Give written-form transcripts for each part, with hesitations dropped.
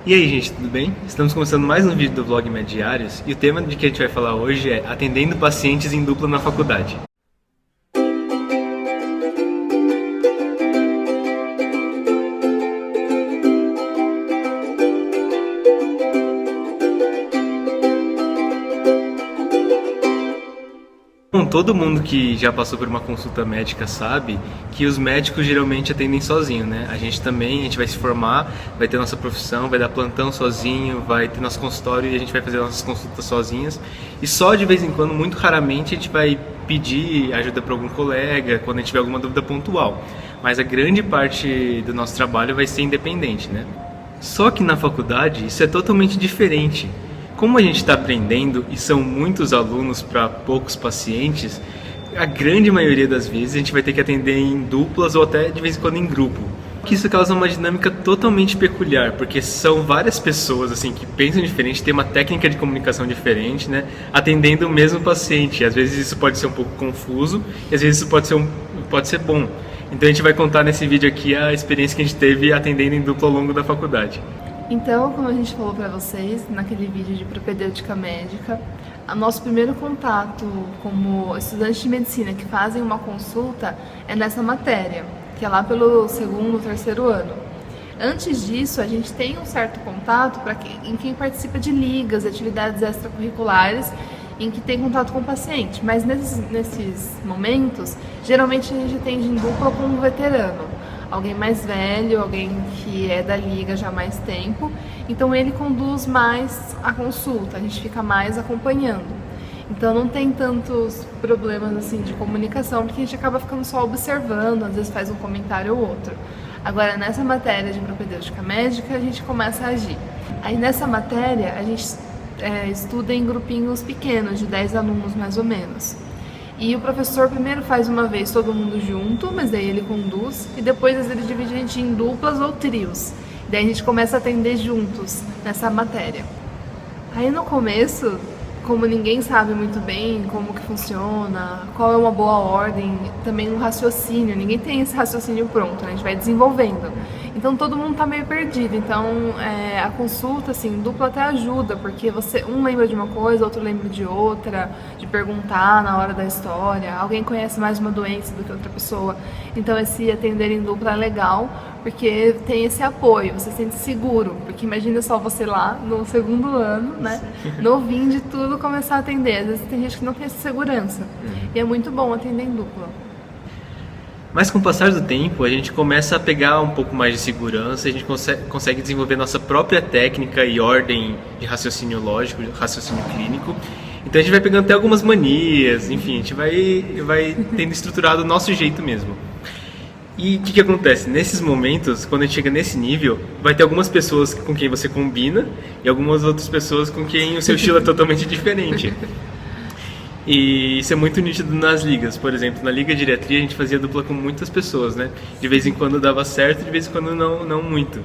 E aí, gente, tudo bem? Estamos começando mais um vídeo do vlog Mediários e o tema de que a gente vai falar hoje é atendendo pacientes em dupla na faculdade. Bom, todo mundo que já passou por uma consulta médica sabe que os médicos geralmente atendem sozinho, né? A gente também, a gente vai se formar, vai ter nossa profissão, vai dar plantão sozinho, vai ter nosso consultório e a gente vai fazer nossas consultas sozinhas. E só de vez em quando, muito raramente, a gente vai pedir ajuda para algum colega quando a gente tiver alguma dúvida pontual. Mas a grande parte do nosso trabalho vai ser independente, né? Só que na faculdade isso é totalmente diferente. Como a gente está aprendendo e são muitos alunos para poucos pacientes, a grande maioria das vezes a gente vai ter que atender em duplas ou até de vez em quando em grupo. Que isso causa uma dinâmica totalmente peculiar, porque são várias pessoas assim que pensam diferente, têm uma técnica de comunicação diferente, né, atendendo o mesmo paciente. Às vezes isso pode ser um pouco confuso e às vezes isso pode ser bom. Então a gente vai contar nesse vídeo aqui a experiência que a gente teve atendendo em dupla ao longo da faculdade. Então, como a gente falou para vocês naquele vídeo de propedêutica médica, o nosso primeiro contato como estudantes de medicina que fazem uma consulta é nessa matéria, que é lá pelo segundo, terceiro ano. Antes disso, a gente tem um certo contato em quem participa de ligas, atividades extracurriculares, em que tem contato com o paciente, mas nesses momentos, geralmente a gente atende em dupla com um veterano. Alguém mais velho, alguém que é da liga já há mais tempo, então ele conduz mais a consulta, a gente fica mais acompanhando. Então não tem tantos problemas assim de comunicação, porque a gente acaba ficando só observando, às vezes faz um comentário ou outro. Agora nessa matéria de propedêutica médica a gente começa a agir. Aí nessa matéria a gente estuda em grupinhos pequenos, de 10 alunos mais ou menos. E o professor primeiro faz uma vez todo mundo junto, mas daí ele conduz, e depois ele divide a gente em duplas ou trios. Daí a gente começa a atender juntos nessa matéria. Aí no começo, como ninguém sabe muito bem como que funciona, qual é uma boa ordem, também um raciocínio, ninguém tem esse raciocínio pronto, né? A gente vai desenvolvendo. Então todo mundo tá meio perdido, então a consulta, assim, dupla até ajuda, porque um lembra de uma coisa, outro lembra de outra, de perguntar na hora da história, alguém conhece mais uma doença do que outra pessoa, então esse atender em dupla é legal, porque tem esse apoio, você se sente seguro, porque imagina só você lá no segundo ano, né, novinho de tudo, começar a atender, às vezes tem gente que não tem essa segurança, e é muito bom atender em dupla. Mas com o passar do tempo, a gente começa a pegar um pouco mais de segurança, a gente consegue desenvolver nossa própria técnica e ordem de raciocínio lógico, de raciocínio clínico. Então a gente vai pegando até algumas manias, enfim, a gente vai tendo estruturado o nosso jeito mesmo. E o que acontece? Nesses momentos, quando a gente chega nesse nível, vai ter algumas pessoas com quem você combina e algumas outras pessoas com quem o seu estilo é totalmente diferente. E isso é muito nítido nas ligas. Por exemplo, na liga de geriatria a gente fazia dupla com muitas pessoas, né? De vez em quando dava certo, de vez em quando não muito.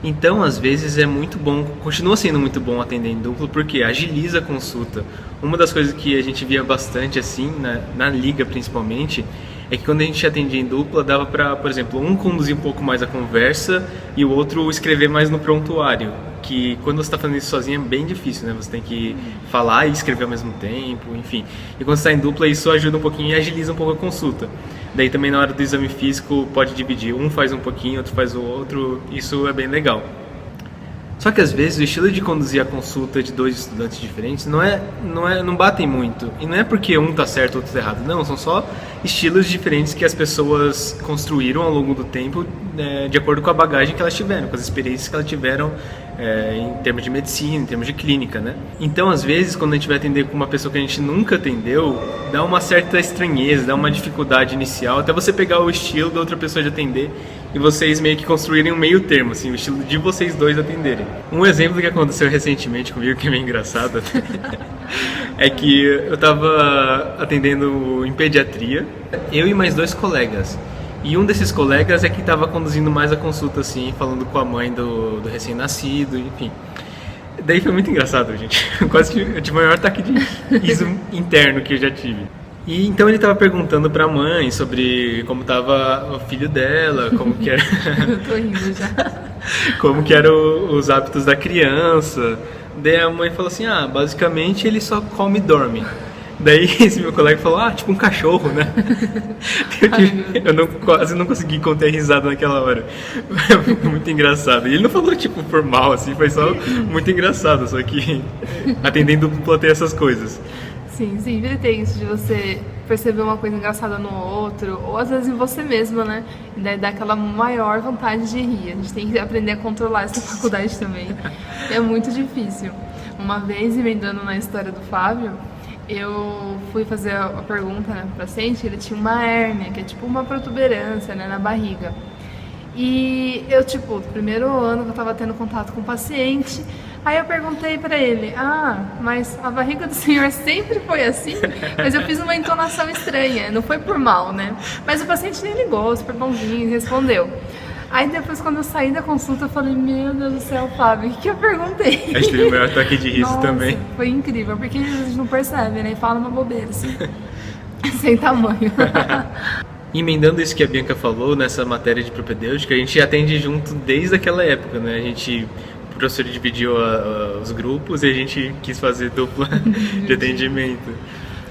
Então, às vezes é muito bom, continua sendo muito bom atender em duplo, porque agiliza a consulta. Uma das coisas que a gente via bastante assim, na liga principalmente, é que quando a gente atendia em dupla, dava para, por exemplo, um conduzir um pouco mais a conversa e o outro escrever mais no prontuário. Que quando você está fazendo isso sozinho é bem difícil, né? Você tem que falar e escrever ao mesmo tempo, enfim. E quando você está em dupla, isso ajuda um pouquinho e agiliza um pouco a consulta. Daí também na hora do exame físico pode dividir, um faz um pouquinho, outro faz o outro, isso é bem legal. Só que às vezes o estilo de conduzir a consulta de dois estudantes diferentes não batem muito. E não é porque um está certo e outro está errado. Não, são só estilos diferentes que as pessoas construíram ao longo do tempo, de acordo com a bagagem que elas tiveram, com as experiências que elas tiveram em termos de medicina, em termos de clínica, né? Então, às vezes, quando a gente vai atender com uma pessoa que a gente nunca atendeu, dá uma certa estranheza, dá uma dificuldade inicial, até você pegar o estilo da outra pessoa de atender e vocês meio que construírem um meio termo, assim, o estilo de vocês dois atenderem. Um exemplo que aconteceu recentemente comigo, que é meio engraçado, é que eu estava atendendo em pediatria, eu e mais dois colegas. E um desses colegas é que estava conduzindo mais a consulta, assim, falando com a mãe do recém-nascido, enfim. Daí foi muito engraçado, gente. Quase que eu tive o maior ataque de riso interno que eu já tive. E então ele estava perguntando para a mãe sobre como estava o filho dela, como que era. Eu tô rindo já. como que eram os hábitos da criança. Daí a mãe falou assim, basicamente ele só come e dorme. Daí esse meu colega falou, tipo um cachorro, né? Quase não consegui conter risada naquela hora. Muito engraçado. E ele não falou, tipo, por mal, assim, foi só muito engraçado. Só que atendendo dupla tem essas coisas. Sim, sempre tem isso de você perceber uma coisa engraçada no outro, ou às vezes em você mesma, né? E daí dá aquela maior vontade de rir. A gente tem que aprender a controlar essa faculdade também. É muito difícil. Uma vez, emendando na história do Fábio, eu fui fazer a pergunta, né, pro paciente, ele tinha uma hérnia, que é tipo uma protuberância, né, na barriga. E eu, tipo, no primeiro ano que eu tava tendo contato com o paciente, aí eu perguntei pra ele, mas a barriga do senhor sempre foi assim? Mas eu fiz uma entonação estranha, não foi por mal, né? Mas o paciente nem ligou, super bonzinho, respondeu. Aí depois, quando eu saí da consulta, eu falei, meu Deus do céu, Fábio, o que eu perguntei? A gente teve o maior ataque de riso também. Foi incrível, porque a gente não percebe, né? E fala uma bobeira, assim, sem tamanho. Emendando isso que a Bianca falou, nessa matéria de propedêutica, a gente atende junto desde aquela época, né? O professor dividiu os grupos e a gente quis fazer dupla de atendimento.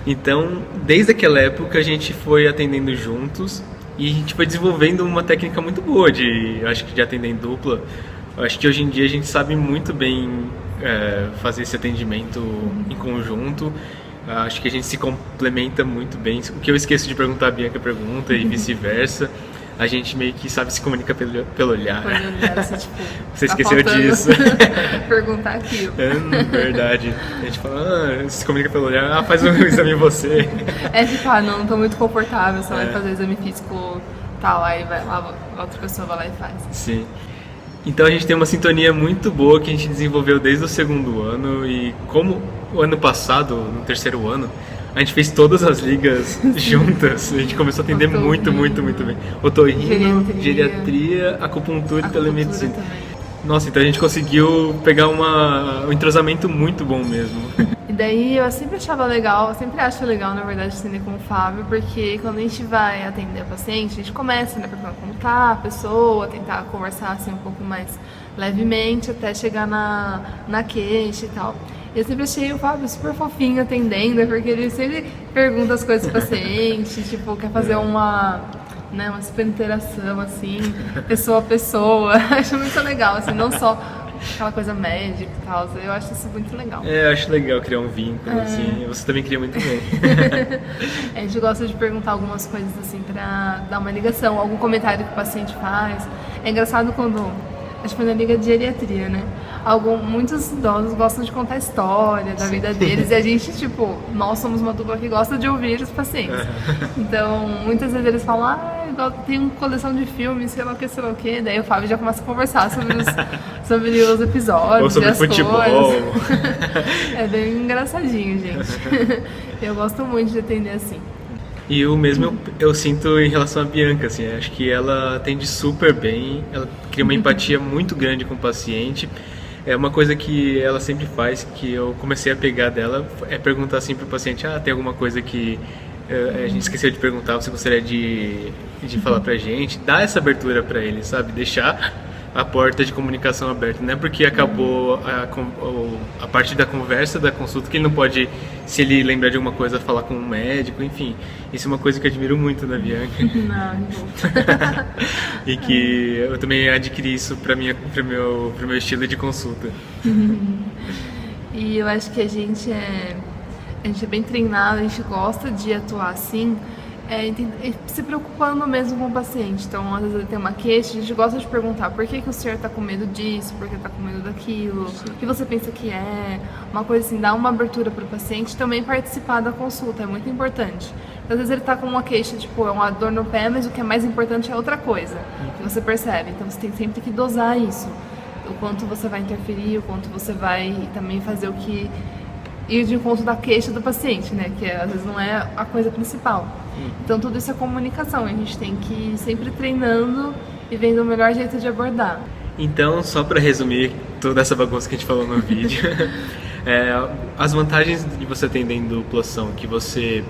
Então, desde aquela época, a gente foi atendendo juntos e a gente foi desenvolvendo uma técnica muito boa de atender em dupla. Acho que hoje em dia a gente sabe muito bem fazer esse atendimento em conjunto. Acho que a gente se complementa muito bem. O que eu esqueço de perguntar, a Bianca pergunta e vice-versa. A gente meio que sabe se comunicar pelo olhar. Assim, tipo, Você esqueceu disso. Perguntar aquilo. Verdade. A gente fala, se comunica pelo olhar, faz um exame em você. Tipo, não tô muito confortável, você vai fazer o exame físico tal, aí vai lá, a outra pessoa vai lá e faz. Sim. Então a gente tem uma sintonia muito boa que a gente desenvolveu desde o segundo ano e como o ano passado, no terceiro ano, a gente fez todas as ligas juntas, a gente começou a atender muito bem. Otorrino, geriatria, acupuntura e telemedicina. Também. Nossa, então a gente conseguiu pegar um entrosamento muito bom mesmo. E daí eu sempre achava legal, sempre acho legal, na verdade, atender com o Fábio, porque quando a gente vai atender a paciente, a gente começa, né, perguntando como tá a pessoa, tentar conversar assim um pouco mais levemente, até chegar na queixa e tal. Eu sempre achei o Fábio super fofinho atendendo, porque ele sempre pergunta as coisas pro paciente, tipo, quer fazer uma super interação, assim, pessoa a pessoa. Acho muito legal, assim, não só aquela coisa médica e tal. Eu acho isso muito legal. Eu acho legal criar um vínculo, assim. Você também cria muito bem. A gente gosta de perguntar algumas coisas, assim, pra dar uma ligação, algum comentário que o paciente faz. É engraçado quando a gente foi na liga de geriatria, né? Muitos idosos gostam de contar a história da vida deles e a gente, tipo, nós somos uma dupla que gosta de ouvir os pacientes. Então, muitas vezes eles falam, eu tenho uma coleção de filmes, sei lá o que. Daí o Fábio já começa a conversar sobre os episódios. Ou sobre futebol. É bem engraçadinho, gente. Eu gosto muito de atender assim. E o mesmo eu sinto em relação à Bianca, assim, acho que ela atende super bem, ela cria uma empatia muito grande com o paciente. É uma coisa que ela sempre faz, que eu comecei a pegar dela, é perguntar assim pro paciente, tem alguma coisa que a gente esqueceu de perguntar, você gostaria de falar pra gente? Dar essa abertura pra ele, sabe? Deixar a porta de comunicação aberta, não é porque acabou a parte da conversa, da consulta, que ele não pode, se ele lembrar de alguma coisa, falar com um médico, enfim. Isso é uma coisa que eu admiro muito na Bianca. Não. E que eu também adquiri isso pro meu estilo de consulta. E eu acho que a gente é bem treinado, a gente gosta de atuar assim, se preocupando mesmo com o paciente. Então, às vezes ele tem uma queixa, a gente gosta de perguntar por que o senhor está com medo disso, por que está com medo daquilo, o que você pensa que é, uma coisa assim, dar uma abertura para o paciente também participar da consulta, é muito importante. Às vezes ele está com uma queixa, tipo, é uma dor no pé, mas o que é mais importante é outra coisa, que você percebe. Então, você tem sempre que dosar isso, o quanto você vai interferir, o quanto você vai também fazer o que ir de encontro da queixa do paciente, né? Que às vezes não é a coisa principal. Então tudo isso é comunicação, a gente tem que ir sempre treinando e vendo o melhor jeito de abordar. Então, só para resumir toda essa bagunça que a gente falou no vídeo, as vantagens de você atender em dupla são que você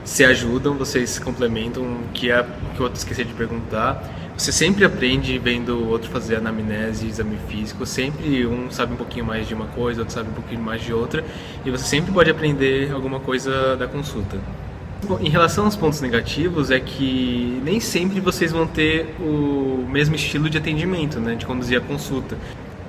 se ajudam, vocês se complementam, que o outro esqueceu de perguntar. Você sempre aprende vendo o outro fazer anamnese, exame físico, sempre um sabe um pouquinho mais de uma coisa, outro sabe um pouquinho mais de outra, e você sempre pode aprender alguma coisa da consulta. Bom, em relação aos pontos negativos, é que nem sempre vocês vão ter o mesmo estilo de atendimento, né, de conduzir a consulta.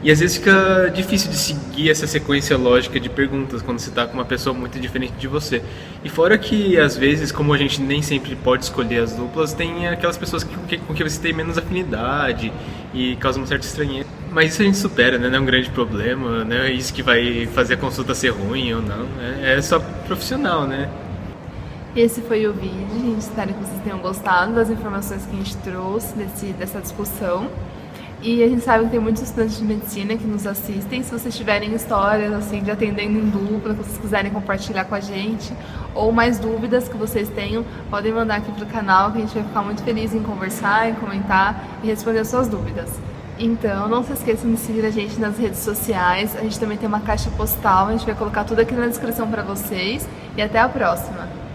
E às vezes fica difícil de seguir essa sequência lógica de perguntas quando você está com uma pessoa muito diferente de você. E fora que, às vezes, como a gente nem sempre pode escolher as duplas, tem aquelas pessoas com que você tem menos afinidade e causa uma certa estranheza. Mas isso a gente supera, né? Não é um grande problema, não é isso que vai fazer a consulta ser ruim ou não. É só profissional, né? Esse foi o vídeo, gente. Espero que vocês tenham gostado das informações que a gente trouxe dessa discussão. E a gente sabe que tem muitos estudantes de medicina que nos assistem. Se vocês tiverem histórias assim de atendendo em dupla, que vocês quiserem compartilhar com a gente, ou mais dúvidas que vocês tenham, podem mandar aqui pro canal, que a gente vai ficar muito feliz em conversar, em comentar e responder as suas dúvidas. Então, não se esqueçam de seguir a gente nas redes sociais. A gente também tem uma caixa postal, a gente vai colocar tudo aqui na descrição para vocês. E até a próxima!